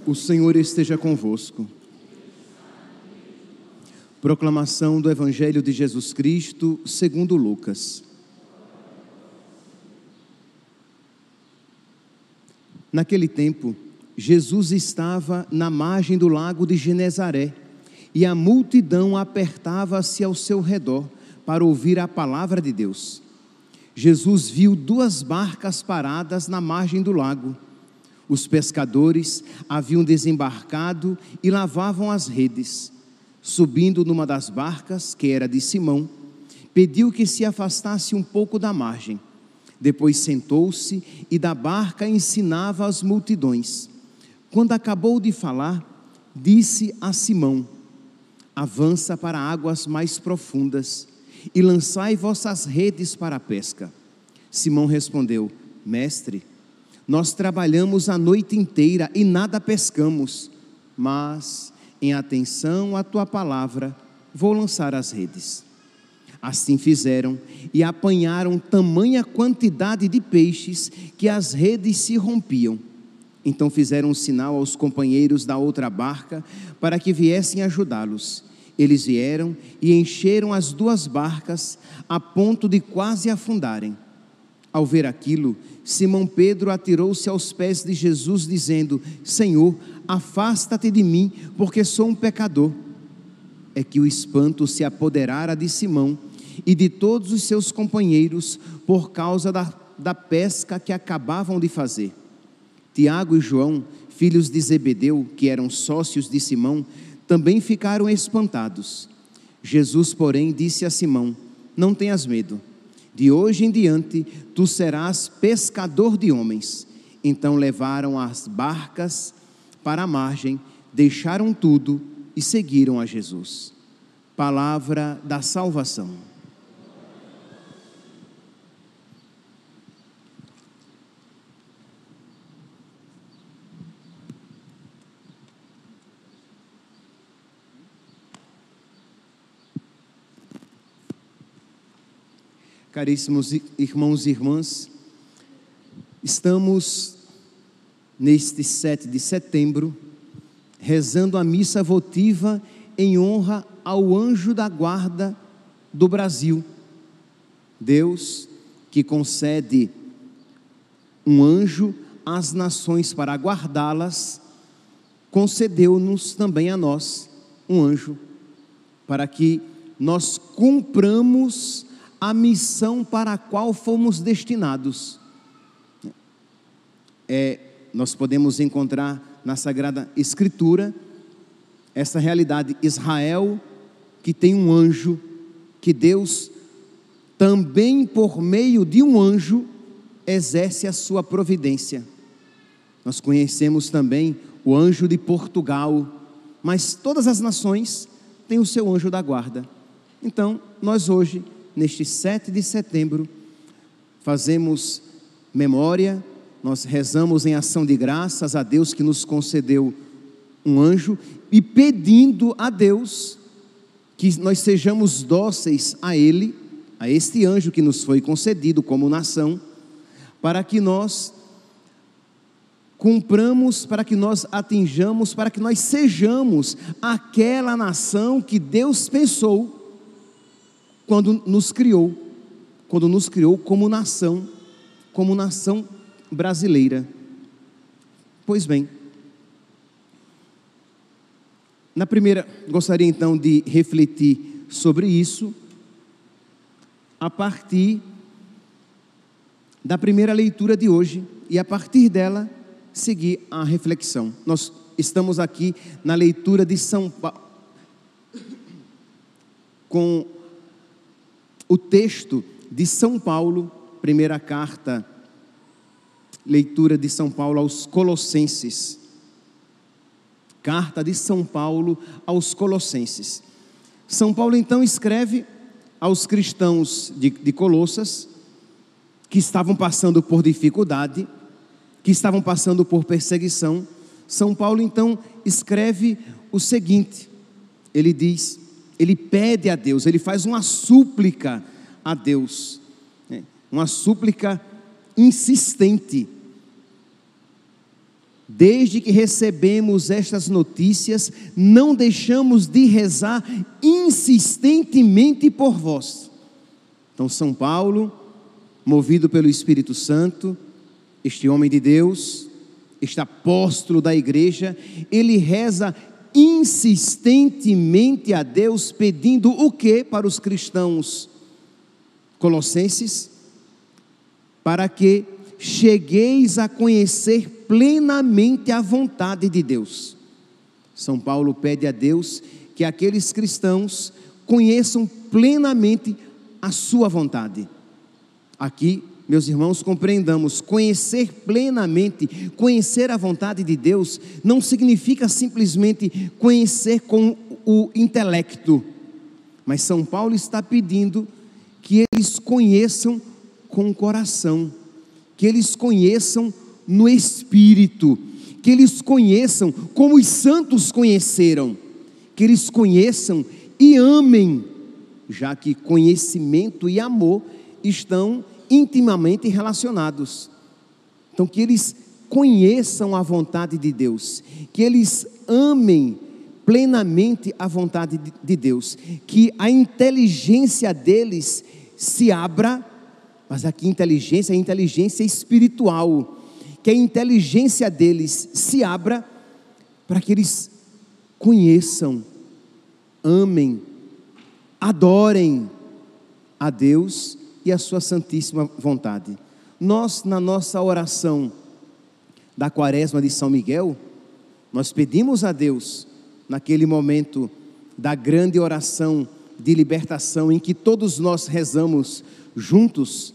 O Senhor esteja convosco. Proclamação do Evangelho de Jesus Cristo, segundo Lucas. Naquele tempo, Jesus estava na margem do lago de Genezaré, e a multidão apertava-se ao seu redor para ouvir a palavra de Deus. Jesus viu 2 barcas paradas na margem do lago. Os pescadores haviam desembarcado e lavavam as redes. Subindo numa das barcas, que era de Simão, pediu que se afastasse um pouco da margem. Depois sentou-se e da barca ensinava as multidões. Quando acabou de falar, disse a Simão: avança para águas mais profundas e lançai vossas redes para a pesca. Simão respondeu: Mestre, nós trabalhamos a noite inteira e nada pescamos, mas, em atenção à tua palavra, vou lançar as redes. Assim fizeram e apanharam tamanha quantidade de peixes que as redes se rompiam. Então fizeram um sinal aos companheiros da outra barca para que viessem ajudá-los. Eles vieram e encheram as 2 barcas a ponto de quase afundarem. Ao ver aquilo, Simão Pedro atirou-se aos pés de Jesus, dizendo: Senhor, afasta-te de mim, porque sou um pecador. É que o espanto se apoderara de Simão e de todos os seus companheiros por causa da pesca que acabavam de fazer. Tiago e João, filhos de Zebedeu, que eram sócios de Simão, também ficaram espantados. Jesus, porém, disse a Simão: não tenhas medo. De hoje em diante, tu serás pescador de homens. Então levaram as barcas para a margem, deixaram tudo e seguiram a Jesus. Palavra da salvação. Caríssimos irmãos e irmãs, estamos neste 7 de setembro, rezando a missa votiva em honra ao anjo da guarda do Brasil. Deus, que concede um anjo às nações para guardá-las, concedeu-nos também a nós um anjo, para que nós cumpramos a missão para a qual fomos destinados. Nós podemos encontrar na Sagrada Escritura essa realidade: Israel, que tem um anjo, que Deus também por meio de um anjo exerce a sua providência. Nós conhecemos também o anjo de Portugal, mas todas as nações têm o seu anjo da guarda. Então, nós hoje, neste 7 de setembro, fazemos memória, nós rezamos em ação de graças a Deus que nos concedeu um anjo, e pedindo a Deus que nós sejamos dóceis a Ele, a este anjo que nos foi concedido como nação, para que nós cumpramos, para que nós atinjamos, para que nós sejamos aquela nação que Deus pensou quando nos criou como nação brasileira. Pois bem, gostaria então de refletir sobre isso a partir da primeira leitura de hoje, e a partir dela seguir a reflexão. Nós estamos aqui na leitura de São Paulo, com o texto de São Paulo, primeira carta, leitura de São Paulo aos Colossenses. Carta de São Paulo aos Colossenses. São Paulo então escreve aos cristãos de Colossas, que estavam passando por dificuldade, que estavam passando por perseguição. São Paulo então escreve o seguinte: ele diz, ele pede a Deus, ele faz uma súplica a Deus, uma súplica insistente. Desde que recebemos estas notícias, não deixamos de rezar insistentemente por vós. Então São Paulo, movido pelo Espírito Santo, este homem de Deus, este apóstolo da igreja, ele reza insistentemente a Deus, pedindo o que para os cristãos colossenses? Para que chegueis a conhecer plenamente a vontade de Deus. São Paulo pede a Deus que aqueles cristãos conheçam plenamente a sua vontade. Aqui, meus irmãos, compreendamos, conhecer plenamente, conhecer a vontade de Deus, não significa simplesmente conhecer com o intelecto, mas São Paulo está pedindo que eles conheçam com o coração, que eles conheçam no Espírito, que eles conheçam como os santos conheceram, que eles conheçam e amem, já que conhecimento e amor estão intimamente relacionados. Então, que eles conheçam a vontade de Deus, que eles amem plenamente a vontade de Deus, que a inteligência deles se abra, mas aqui inteligência é inteligência espiritual, que a inteligência deles se abra para que eles conheçam, amem, adorem a Deus e a sua santíssima vontade. Nós, na nossa oração da Quaresma de São Miguel, nós pedimos a Deus, naquele momento da grande oração de libertação, em que todos nós rezamos juntos,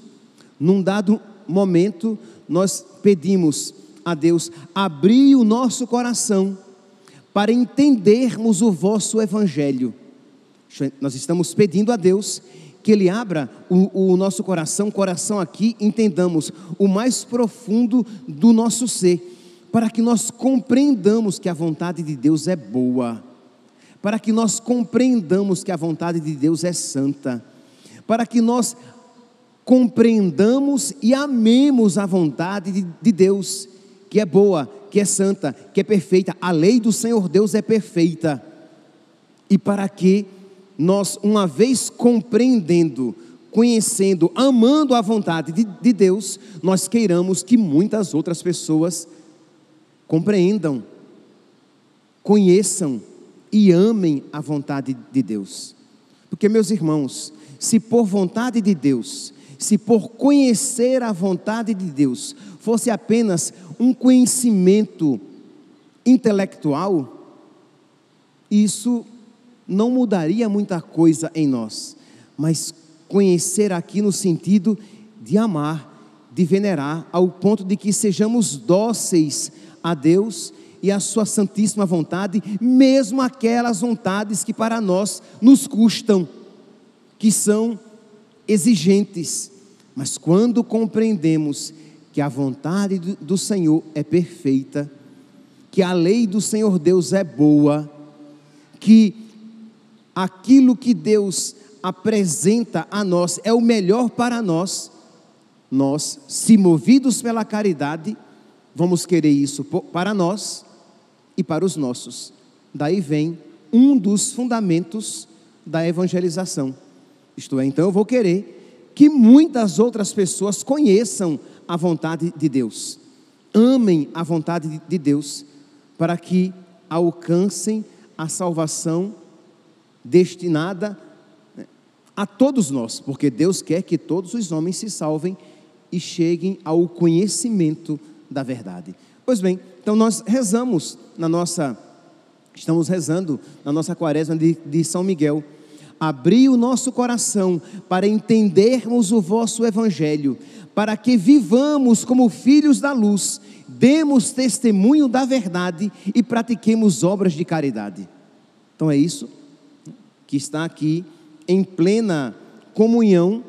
num dado momento, nós pedimos a Deus, abri o nosso coração para entendermos o vosso Evangelho. Nós estamos pedindo a Deus que Ele abra o nosso coração aqui, entendamos o mais profundo do nosso ser, para que nós compreendamos que a vontade de Deus é boa, para que nós compreendamos que a vontade de Deus é santa, para que nós compreendamos e amemos a vontade de Deus, que é boa, que é santa, que é perfeita. A lei do Senhor Deus é perfeita. E para que nós, uma vez compreendendo, conhecendo, amando a vontade de Deus, nós queiramos que muitas outras pessoas compreendam, conheçam e amem a vontade de Deus. Porque, meus irmãos, se por vontade de Deus, se por conhecer a vontade de Deus fosse apenas um conhecimento intelectual, isso não mudaria muita coisa em nós. Mas conhecer aqui no sentido de amar, de venerar, ao ponto de que sejamos dóceis a Deus e a sua santíssima vontade, mesmo aquelas vontades que para nós nos custam, que são exigentes. Mas quando compreendemos que a vontade do Senhor é perfeita, que a lei do Senhor Deus é boa, que aquilo que Deus apresenta a nós é o melhor para nós, nós, se movidos pela caridade, vamos querer isso para nós e para os nossos. Daí vem um dos fundamentos da evangelização. Isto é, então eu vou querer que muitas outras pessoas conheçam a vontade de Deus, amem a vontade de Deus, para que alcancem a salvação destinada a todos nós, porque Deus quer que todos os homens se salvem e cheguem ao conhecimento da verdade. Pois bem, então nós estamos rezando na nossa Quaresma de São Miguel. Abri o nosso coração para entendermos o vosso Evangelho, para que vivamos como filhos da luz, demos testemunho da verdade e pratiquemos obras de caridade. Então é isso que está aqui em plena comunhão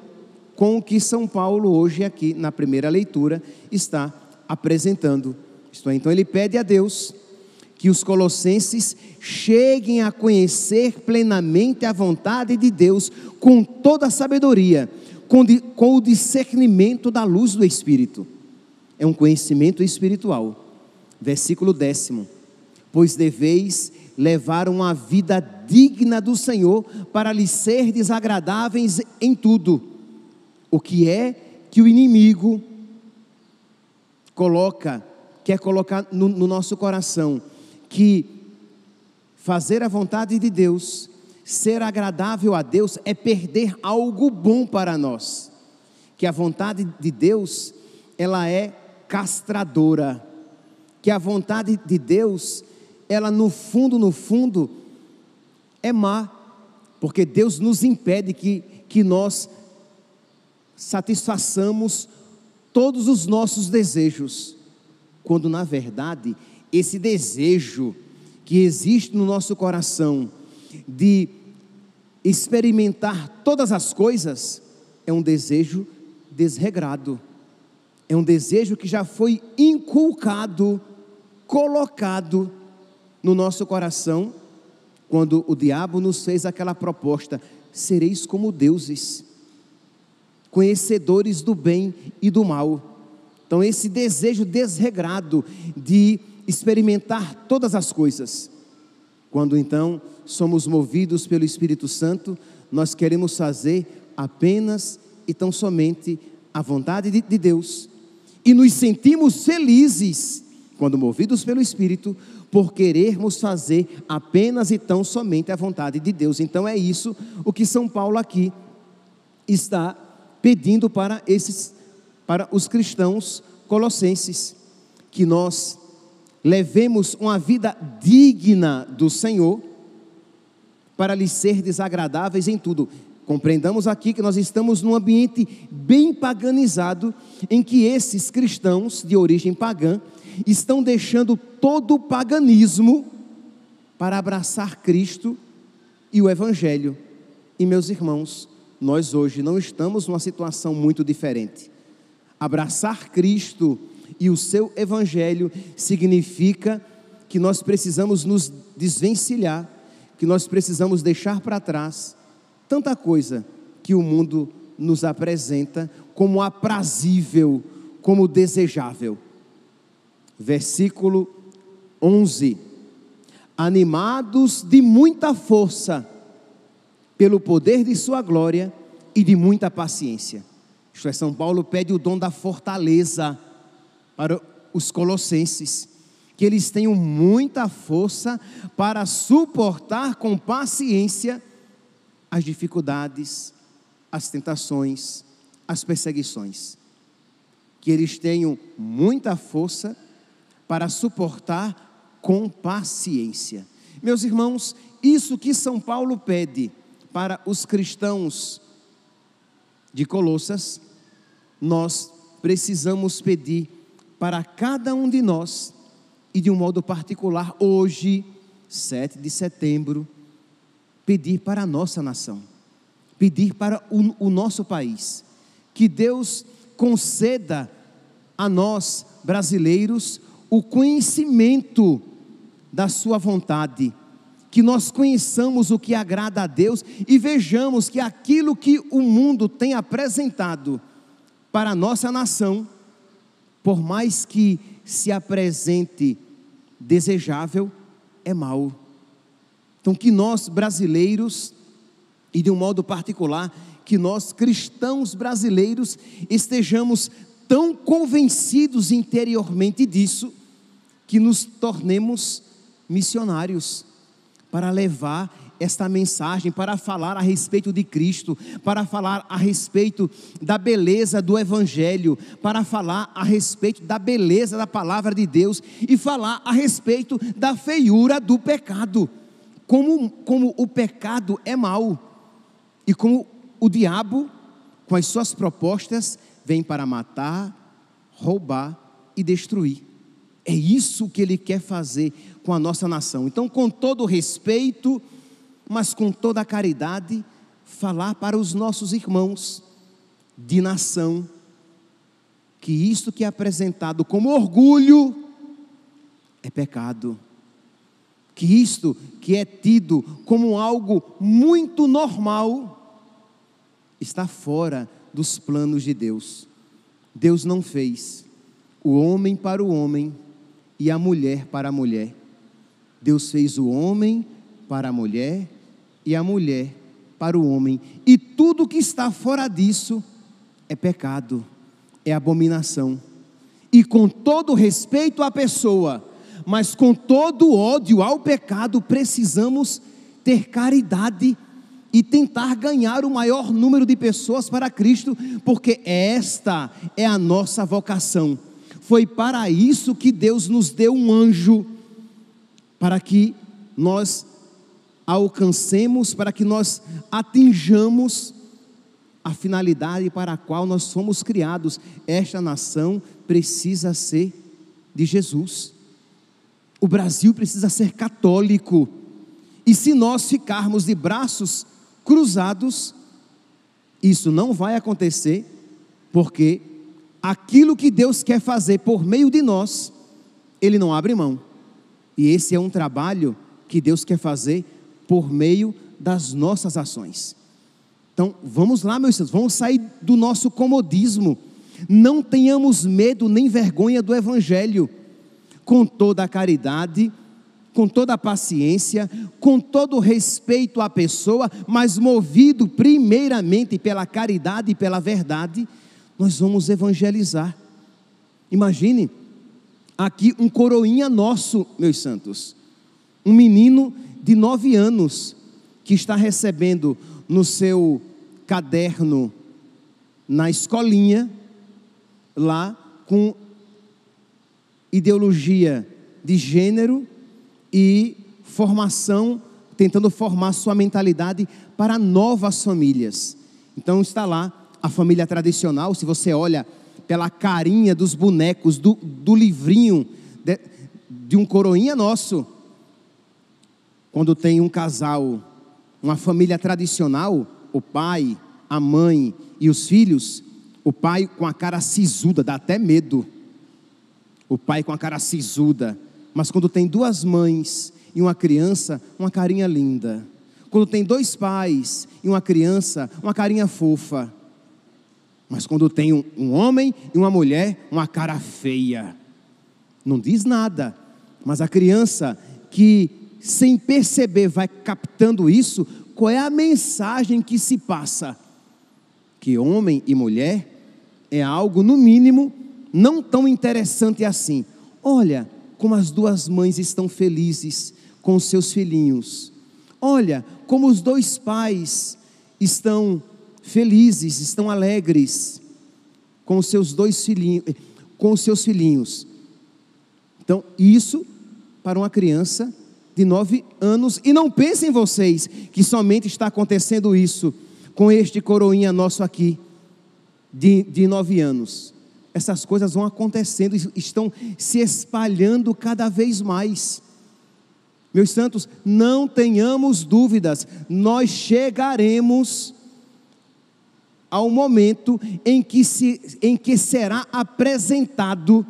com o que São Paulo hoje aqui na primeira leitura está apresentando. Isto é, então ele pede a Deus que os colossenses cheguem a conhecer plenamente a vontade de Deus com toda a sabedoria, com o discernimento da luz do Espírito. É um conhecimento espiritual. Versículo 10: pois deveis levar uma vida digna do Senhor, para lhe ser desagradáveis em tudo. O que é que o inimigo quer colocar no nosso coração? Que fazer a vontade de Deus, ser agradável a Deus, é perder algo bom para nós. Que a vontade de Deus, ela é castradora. Que a vontade de Deus, ela no fundo, é má. Porque Deus nos impede que nós satisfaçamos todos os nossos desejos. Quando na verdade, esse desejo que existe no nosso coração, de experimentar todas as coisas, é um desejo desregrado. É um desejo que já foi inculcado, colocado no nosso coração, quando o diabo nos fez aquela proposta: sereis como deuses, conhecedores do bem e do mal. Então esse desejo desregrado de experimentar todas as coisas, quando então somos movidos pelo Espírito Santo, nós queremos fazer apenas e tão somente a vontade de Deus, e nos sentimos felizes, quando movidos pelo Espírito, por querermos fazer apenas e tão somente a vontade de Deus. Então é isso o que São Paulo aqui está pedindo para os cristãos colossenses, que nós levemos uma vida digna do Senhor, para lhe ser desagradáveis em tudo. Compreendamos aqui que nós estamos num ambiente bem paganizado, em que esses cristãos de origem pagã estão deixando todo o paganismo para abraçar Cristo e o Evangelho. E meus irmãos, nós hoje não estamos numa situação muito diferente. Abraçar Cristo e o seu Evangelho significa que nós precisamos nos desvencilhar, que nós precisamos deixar para trás tanta coisa que o mundo nos apresenta como aprazível, como desejável. Versículo 11: animados de muita força, pelo poder de sua glória e de muita paciência. Isto é, São Paulo pede o dom da fortaleza para os colossenses, que eles tenham muita força para suportar com paciência as dificuldades, as tentações, as perseguições. Que eles tenham muita força para suportar com paciência. Meus irmãos, isso que São Paulo pede para os cristãos de Colossas, nós precisamos pedir para cada um de nós, e de um modo particular hoje, 7 de setembro, pedir para a nossa nação, pedir para o nosso país, que Deus conceda a nós brasileiros o conhecimento da sua vontade, que nós conheçamos o que agrada a Deus e vejamos que aquilo que o mundo tem apresentado para a nossa nação, por mais que se apresente desejável, é mau. Então que nós brasileiros, e de um modo particular, que nós cristãos brasileiros estejamos tão convencidos interiormente disso, que nos tornemos missionários, para levar esta mensagem, para falar a respeito de Cristo, para falar a respeito da beleza do Evangelho, para falar a respeito da beleza da palavra de Deus, e falar a respeito da feiura do pecado, como o pecado é mau, e como o diabo, com as suas propostas, vem para matar, roubar e destruir. É isso que ele quer fazer com a nossa nação. Então, com todo respeito, mas com toda a caridade, falar para os nossos irmãos de nação, que isto que é apresentado como orgulho, é pecado. Que isto que é tido como algo muito normal, está fora dos planos de Deus. Deus não fez o homem para o homem e a mulher para a mulher. Deus fez o homem para a mulher e a mulher para o homem. E tudo que está fora disso é pecado, é abominação. E com todo respeito à pessoa, mas com todo ódio ao pecado, precisamos ter caridade e tentar ganhar o maior número de pessoas para Cristo, porque esta é a nossa vocação. Foi para isso que Deus nos deu um anjo, para que nós alcancemos, para que nós atinjamos a finalidade para a qual nós fomos criados. Esta nação precisa ser de Jesus. O Brasil precisa ser católico. E se nós ficarmos de braços cruzados, isso não vai acontecer, porque aquilo que Deus quer fazer por meio de nós, Ele não abre mão. E esse é um trabalho que Deus quer fazer por meio das nossas ações. Então, vamos lá, meus irmãos, vamos sair do nosso comodismo. Não tenhamos medo nem vergonha do Evangelho. Com toda a caridade, com toda a paciência, com todo o respeito à pessoa, mas movido primeiramente pela caridade e pela verdade, nós vamos evangelizar. Imagine, aqui um coroinha nosso, meus santos, um menino de 9 anos, que está recebendo no seu caderno, na escolinha, lá com ideologia de gênero e formação, tentando formar sua mentalidade para novas famílias. Então está lá a família tradicional. Se você olha pela carinha dos bonecos, do livrinho de um coroinha nosso, quando tem um casal, uma família tradicional, o pai, a mãe e os filhos, o pai com a cara sisuda, dá até medo, o pai com a cara sisuda. Mas quando tem 2 mães e uma criança, uma carinha linda. Quando tem 2 pais e uma criança, uma carinha fofa. Mas quando tem um homem e uma mulher, uma cara feia. Não diz nada, mas a criança que sem perceber vai captando isso, qual é a mensagem que se passa? Que homem e mulher é algo, no mínimo, não tão interessante assim. Olha como as 2 mães estão felizes com os seus filhinhos. Olha como os 2 pais estão felizes, estão alegres com os seus 2 filhinhos, com os seus filhinhos. Então, isso para uma criança de 9 anos, e não pensem vocês que somente está acontecendo isso com este coroinha nosso aqui, de 9 anos. Essas coisas vão acontecendo, estão se espalhando cada vez mais. Meus santos, não tenhamos dúvidas, nós chegaremos ao momento em que será apresentado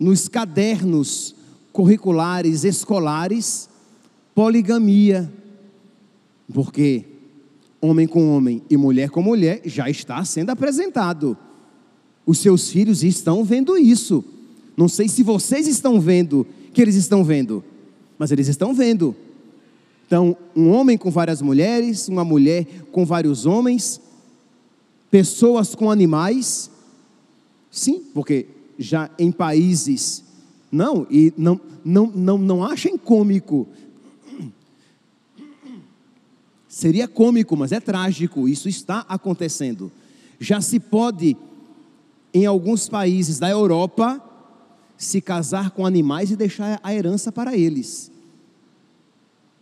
nos cadernos curriculares, escolares, poligamia, porque homem com homem e mulher com mulher já está sendo apresentado. Os seus filhos estão vendo isso. Não sei se vocês estão vendo que eles estão vendo, mas eles estão vendo. Então, um homem com várias mulheres, uma mulher com vários homens, pessoas com animais. Sim, porque já em países não achem cômico. Seria cômico, mas é trágico. Isso está acontecendo. Já se pode, em alguns países da Europa, se casar com animais e deixar a herança para eles.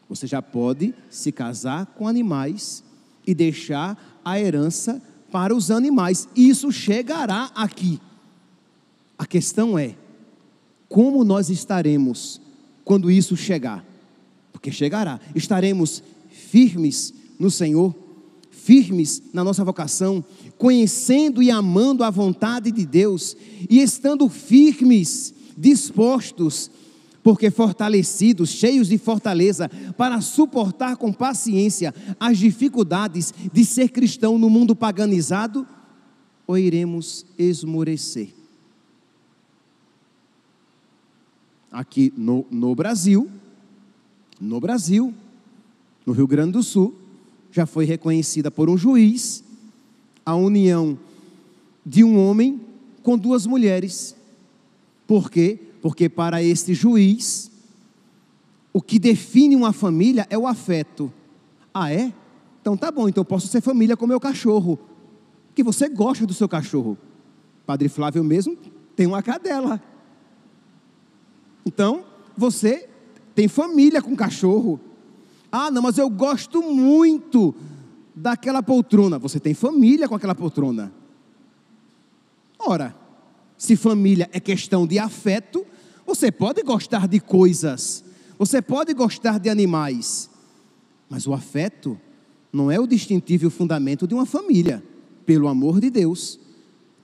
Você já pode se casar com animais e deixar a herança para os animais. Isso chegará aqui. A questão é, como nós estaremos quando isso chegar? Porque chegará. Estaremos firmes no Senhor, firmes na nossa vocação, conhecendo e amando a vontade de Deus, e estando firmes, dispostos, porque fortalecidos, cheios de fortaleza, para suportar com paciência as dificuldades de ser cristão no mundo paganizado, ou iremos esmorecer? aqui no Brasil, no Rio Grande do Sul, já foi reconhecida por um juiz a união de um homem com duas mulheres. Por quê? Porque para este juiz, o que define uma família é o afeto. Ah, é? Então tá bom, então eu posso ser família com meu cachorro, que você gosta do seu cachorro. Padre Flávio mesmo tem uma cadela. Então, você tem família com cachorro. Ah, não, mas eu gosto muito daquela poltrona. Você tem família com aquela poltrona. Ora, se família é questão de afeto, você pode gostar de coisas, você pode gostar de animais, mas o afeto não é o distintivo e o fundamento de uma família, pelo amor de Deus.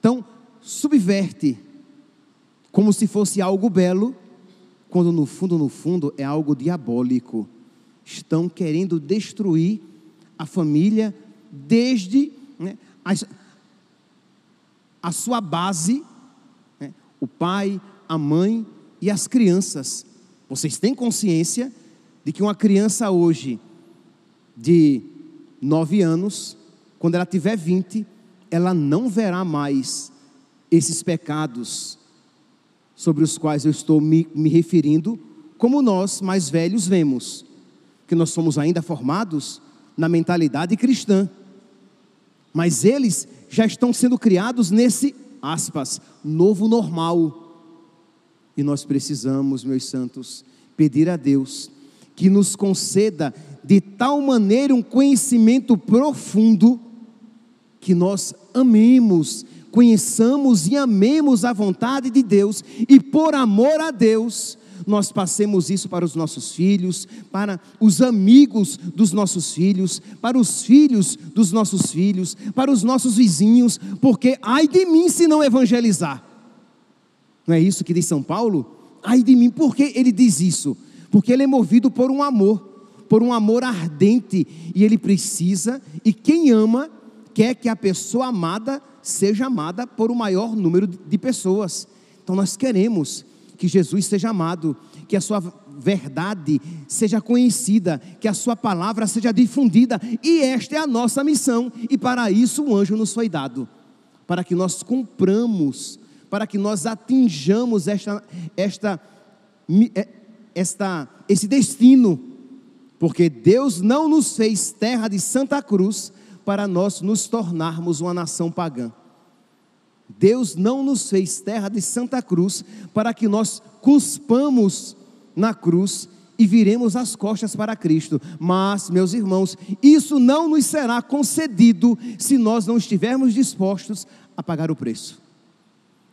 Então, subverte como se fosse algo belo, quando no fundo é algo diabólico. Estão querendo destruir a família desde a sua base, o pai, a mãe e as crianças. Vocês têm consciência de que uma criança hoje de 9 anos, quando ela tiver 20, ela não verá mais esses pecados sobre os quais eu estou me referindo, como nós mais velhos vemos, que nós somos ainda formados na mentalidade cristã, mas eles já estão sendo criados nesse, aspas, novo normal. E nós precisamos, meus santos, pedir a Deus que nos conceda de tal maneira um conhecimento profundo, que nós amemos, conheçamos e amemos a vontade de Deus, e por amor a Deus, nós passemos isso para os nossos filhos, para os amigos dos nossos filhos, para os filhos dos nossos filhos, para os nossos vizinhos, porque ai de mim se não evangelizar. Não é isso que diz São Paulo? Ai de mim, por que ele diz isso? Porque ele é movido por um amor ardente, e ele precisa, e quem ama, quer que a pessoa amada seja amada por o maior número de pessoas. Então nós queremos que Jesus seja amado, que a sua verdade seja conhecida, que a sua palavra seja difundida, e esta é a nossa missão, e para isso o anjo nos foi dado, para que nós cumpramos, para que nós atinjamos esse destino, porque Deus não nos fez terra de Santa Cruz para nós nos tornarmos uma nação pagã. Deus não nos fez terra de Santa Cruz para que nós cuspamos na cruz e viremos as costas para Cristo. Mas, meus irmãos, isso não nos será concedido se nós não estivermos dispostos a pagar o preço.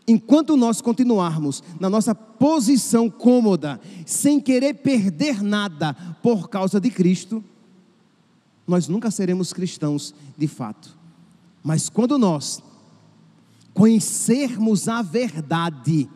Enquanto nós continuarmos na nossa posição cômoda, sem querer perder nada por causa de Cristo, nós nunca seremos cristãos de fato. Mas quando nós conhecermos a verdade,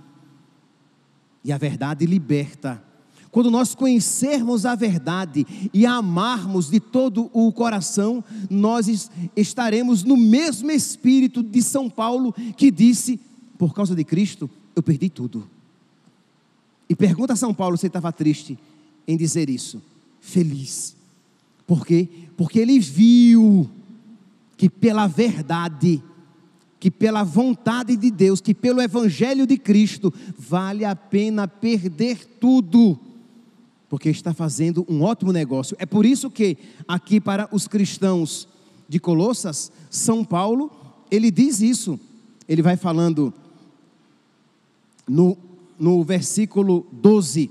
e a verdade liberta, quando nós conhecermos a verdade e a amarmos de todo o coração, nós estaremos no mesmo espírito de São Paulo, que disse: por causa de Cristo eu perdi tudo. E pergunta a São Paulo se ele estava triste em dizer isso. Feliz. Por quê? Porque ele viu que pela verdade, que pela vontade de Deus, que pelo Evangelho de Cristo, vale a pena perder tudo, porque está fazendo um ótimo negócio. É por isso que aqui para os cristãos de Colossas, São Paulo, ele diz isso. Ele vai falando no versículo 12: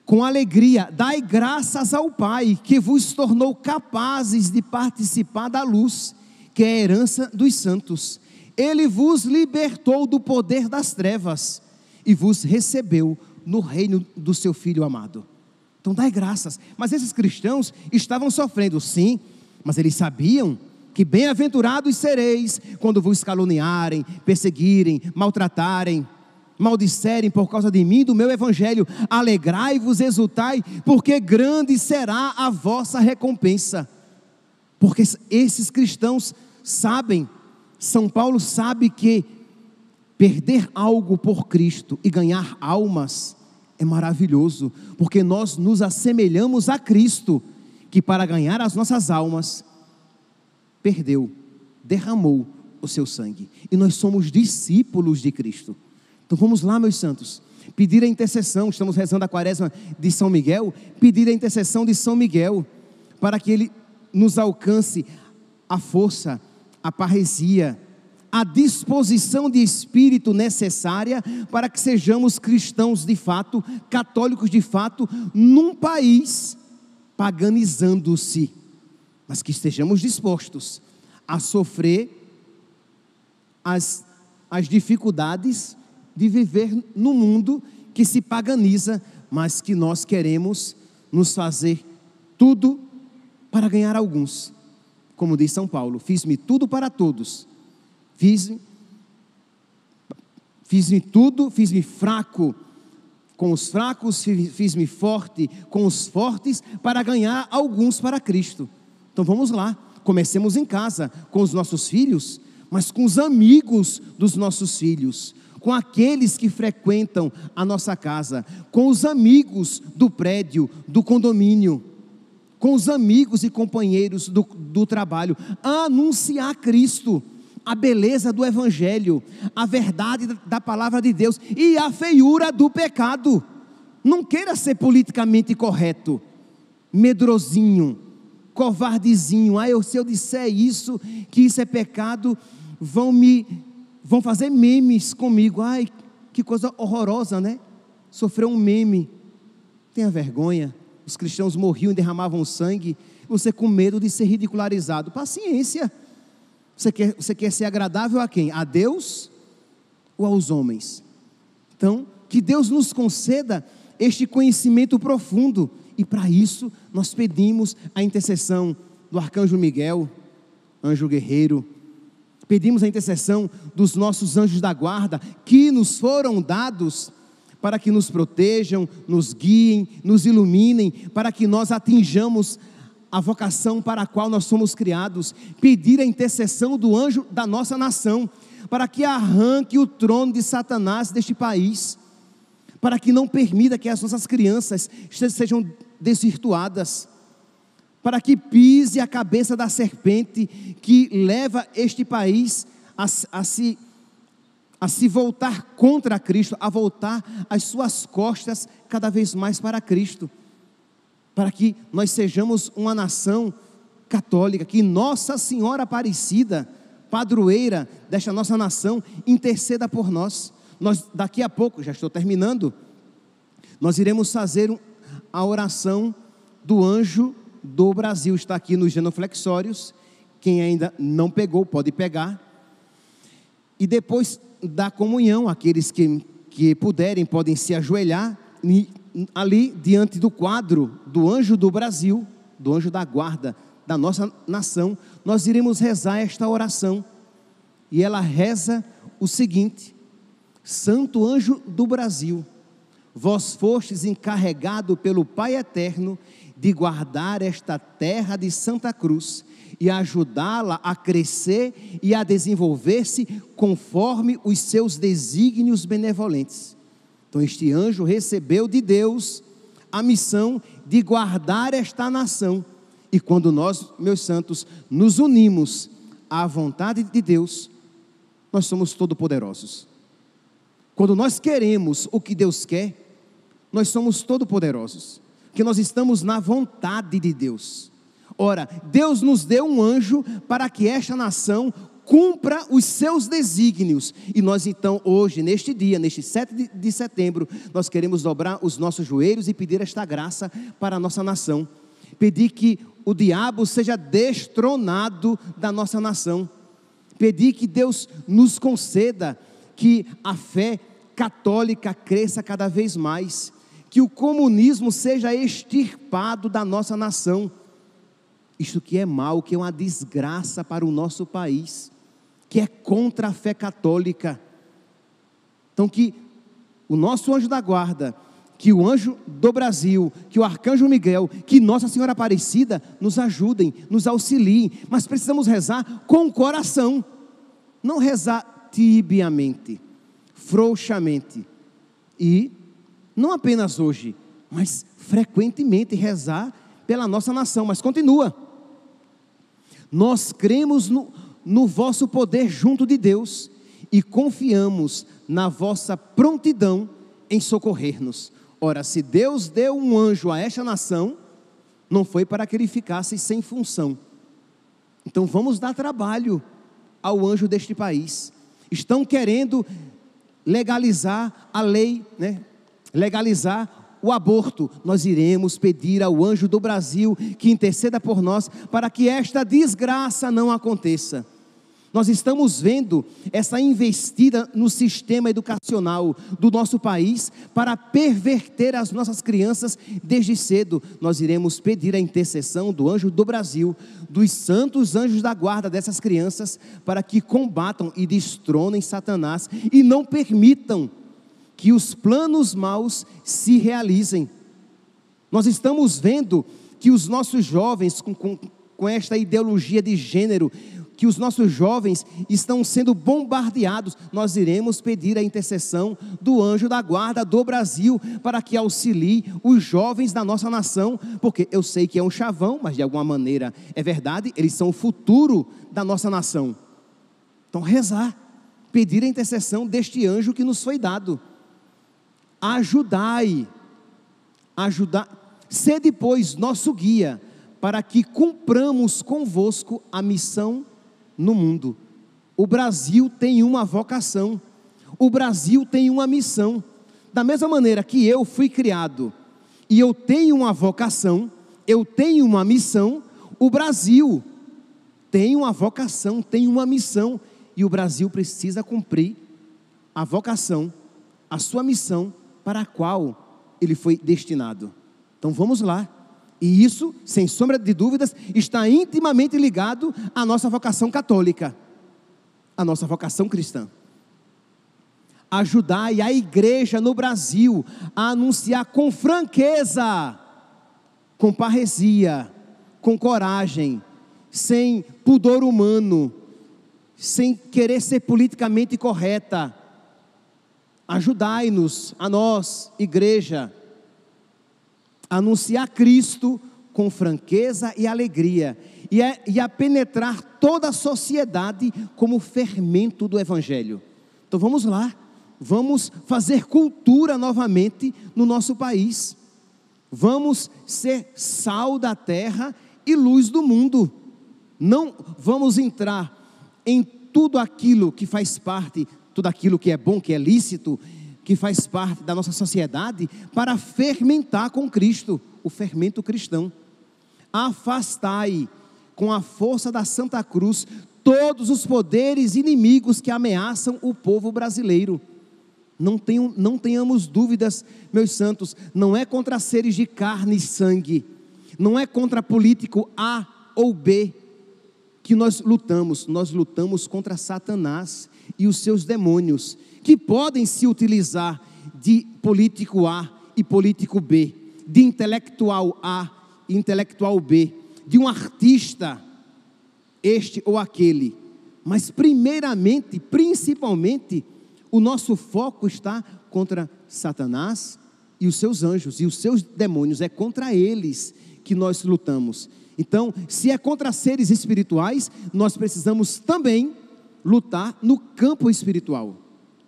com alegria, dai graças ao Pai, que vos tornou capazes de participar da luz, que é a herança dos santos. Ele vos libertou do poder das trevas, e vos recebeu no reino do seu Filho amado. Então dai graças. Mas esses cristãos estavam sofrendo, sim, mas eles sabiam que bem-aventurados sereis, quando vos caluniarem, perseguirem, maltratarem, maldisserem por causa de mim, do meu evangelho. Alegrai-vos, exultai, porque grande será a vossa recompensa. Porque esses cristãos sabem, São Paulo sabe que perder algo por Cristo e ganhar almas é maravilhoso, porque nós nos assemelhamos a Cristo, que para ganhar as nossas almas, derramou o seu sangue, e nós somos discípulos de Cristo. Então vamos lá, meus santos, pedir a intercessão. Estamos rezando a quaresma de São Miguel, pedir a intercessão de São Miguel, para que ele nos alcance a força, a parresia, a disposição de espírito necessária para que sejamos cristãos de fato, católicos de fato, num país paganizando-se, mas que estejamos dispostos a sofrer as dificuldades de viver no mundo que se paganiza, mas que nós queremos nos fazer tudo para ganhar alguns. Como diz São Paulo, fiz-me tudo para todos, fiz-me tudo, fiz-me fraco com os fracos, fiz-me forte com os fortes, para ganhar alguns para Cristo. Então vamos lá, comecemos em casa, com os nossos filhos, mas com os amigos dos nossos filhos, com aqueles que frequentam a nossa casa, com os amigos do prédio, do condomínio, com os amigos e companheiros do trabalho, a anunciar Cristo, a beleza do Evangelho, a verdade da palavra de Deus e a feiura do pecado. Não queira ser politicamente correto, medrosinho, covardezinho. Se eu disser isso, que isso é pecado, vão fazer memes comigo. Ai, que coisa horrorosa, né? Sofreu um meme. Tenha vergonha. Os cristãos morriam e derramavam sangue, você com medo de ser ridicularizado. Paciência. Você quer ser agradável a quem? A Deus ou aos homens? Então, que Deus nos conceda este conhecimento profundo, e para isso nós pedimos a intercessão do Arcanjo Miguel, anjo guerreiro. Pedimos a intercessão dos nossos anjos da guarda, que nos foram dados para que nos protejam, nos guiem, nos iluminem, para que nós atinjamos a vocação para a qual nós somos criados. Pedir a intercessão do anjo da nossa nação, para que arranque o trono de Satanás deste país, para que não permita que as nossas crianças sejam desvirtuadas, para que pise a cabeça da serpente que leva este país a se voltar contra Cristo, a voltar as suas costas cada vez mais para Cristo, para que nós sejamos uma nação católica, que Nossa Senhora Aparecida, padroeira desta nossa nação, interceda por nós. Nós daqui a pouco, já estou terminando, nós iremos fazer a oração do anjo do Brasil. Está aqui nos genuflexórios, quem ainda não pegou pode pegar, e depois da comunhão, aqueles que puderem podem se ajoelhar ali diante do quadro do anjo do Brasil, do anjo da guarda da nossa nação. Nós iremos rezar esta oração, e ela reza o seguinte: Santo anjo do Brasil, vós fostes encarregado pelo Pai Eterno de guardar esta terra de Santa Cruz e ajudá-la a crescer e a desenvolver-se conforme os seus desígnios benevolentes. Então este anjo recebeu de Deus a missão de guardar esta nação, e quando nós, meus santos, nos unimos à vontade de Deus, nós somos todo-poderosos. Quando nós queremos o que Deus quer, nós somos todo-poderosos, porque nós estamos na vontade de Deus. Ora, Deus nos deu um anjo para que esta nação cumpra os seus desígnios, e nós então hoje, neste dia, neste 7 de setembro, nós queremos dobrar os nossos joelhos e pedir esta graça para a nossa nação, pedir que o diabo seja destronado da nossa nação, pedir que Deus nos conceda que a fé católica cresça cada vez mais, que o comunismo seja extirpado da nossa nação. Isto que é mal, que é uma desgraça para o nosso país, que é contra a fé católica. Então que o nosso anjo da guarda, que o anjo do Brasil, que o Arcanjo Miguel, que Nossa Senhora Aparecida nos ajudem, nos auxiliem, mas precisamos rezar com o coração, não rezar tibiamente, frouxamente, e não apenas hoje, mas frequentemente rezar pela nossa nação. Mas continua: nós cremos no vosso poder junto de Deus e confiamos na vossa prontidão em socorrer-nos. Ora, se Deus deu um anjo a esta nação, não foi para que ele ficasse sem função. Então vamos dar trabalho ao anjo deste país. Estão querendo legalizar a lei, né? Legalizar o aborto. Nós iremos pedir ao anjo do Brasil que interceda por nós para que esta desgraça não aconteça. Nós estamos vendo essa investida no sistema educacional do nosso país para perverter as nossas crianças desde cedo. Nós iremos pedir a intercessão do anjo do Brasil, dos santos anjos da guarda dessas crianças, para que combatam e destronem Satanás e não permitam que os planos maus se realizem. Nós estamos vendo que os nossos jovens, com esta ideologia de gênero, que os nossos jovens estão sendo bombardeados. Nós iremos pedir a intercessão do anjo da guarda do Brasil para que auxilie os jovens da nossa nação, porque eu sei que é um chavão, mas de alguma maneira é verdade, eles são o futuro da nossa nação. Então rezar, pedir a intercessão deste anjo que nos foi dado. Ajudai, sede, pois, nosso guia, para que cumpramos convosco a missão no mundo. O Brasil tem uma vocação, o Brasil tem uma missão. Da mesma maneira que eu fui criado e eu tenho uma vocação, eu tenho uma missão, o Brasil tem uma vocação, tem uma missão, e o Brasil precisa cumprir a vocação, a sua missão para a qual ele foi destinado. Então vamos lá. E isso, sem sombra de dúvidas, está intimamente ligado à nossa vocação católica, à nossa vocação cristã. Ajudai a igreja no Brasil a anunciar com franqueza, com parresia, com coragem, sem pudor humano, sem querer ser politicamente correta. Ajudai-nos, a nós, igreja, anunciar Cristo com franqueza e alegria, e a penetrar toda a sociedade como fermento do Evangelho. Então vamos lá, vamos fazer cultura novamente no nosso país, vamos ser sal da terra e luz do mundo. Não vamos entrar em tudo aquilo que faz parte, tudo aquilo que é bom, que é lícito, que faz parte da nossa sociedade, para fermentar com Cristo, o fermento cristão. Afastai com a força da Santa Cruz todos os poderes inimigos que ameaçam o povo brasileiro. Não tenhamos dúvidas, meus santos, não é contra seres de carne e sangue, não é contra político A ou B que nós lutamos contra Satanás e os seus demônios, que podem se utilizar de político A e político B, de intelectual A e intelectual B, de um artista este ou aquele, mas primeiramente, principalmente, o nosso foco está contra Satanás e os seus anjos e os seus demônios. É contra eles que nós lutamos. Então, se é contra seres espirituais, nós precisamos também lutar no campo espiritual,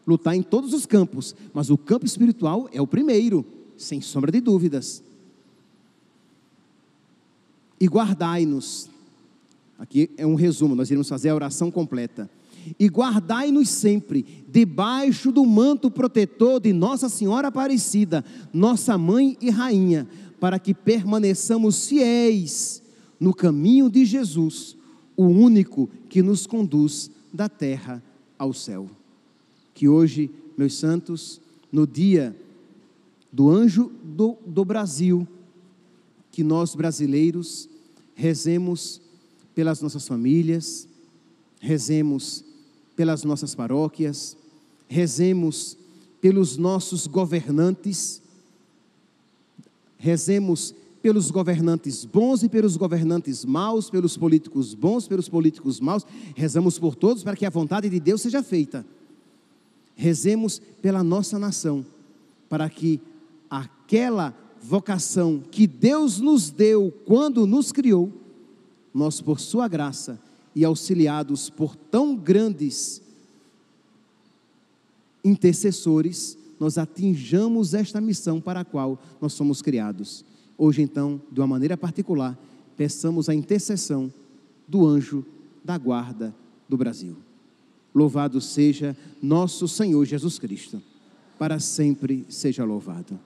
lutar em todos os campos, mas o campo espiritual é o primeiro, sem sombra de dúvidas. E guardai-nos, aqui é um resumo, nós iremos fazer a oração completa. E guardai-nos sempre debaixo do manto protetor de Nossa Senhora Aparecida, nossa mãe e rainha, para que permaneçamos fiéis no caminho de Jesus, o único que nos conduz da terra ao céu. Que hoje, meus santos, no dia do anjo do Brasil, que nós brasileiros rezemos pelas nossas famílias, rezemos pelas nossas paróquias, rezemos pelos nossos governantes, rezemos pelos governantes bons e pelos governantes maus, pelos políticos bons, pelos políticos maus, rezamos por todos para que a vontade de Deus seja feita. Rezemos pela nossa nação, para que aquela vocação que Deus nos deu quando nos criou, nós, por sua graça e auxiliados por tão grandes intercessores, nós atinjamos esta missão para a qual nós somos criados. Hoje, então, de uma maneira particular, peçamos a intercessão do anjo da guarda do Brasil. Louvado seja nosso Senhor Jesus Cristo, para sempre seja louvado.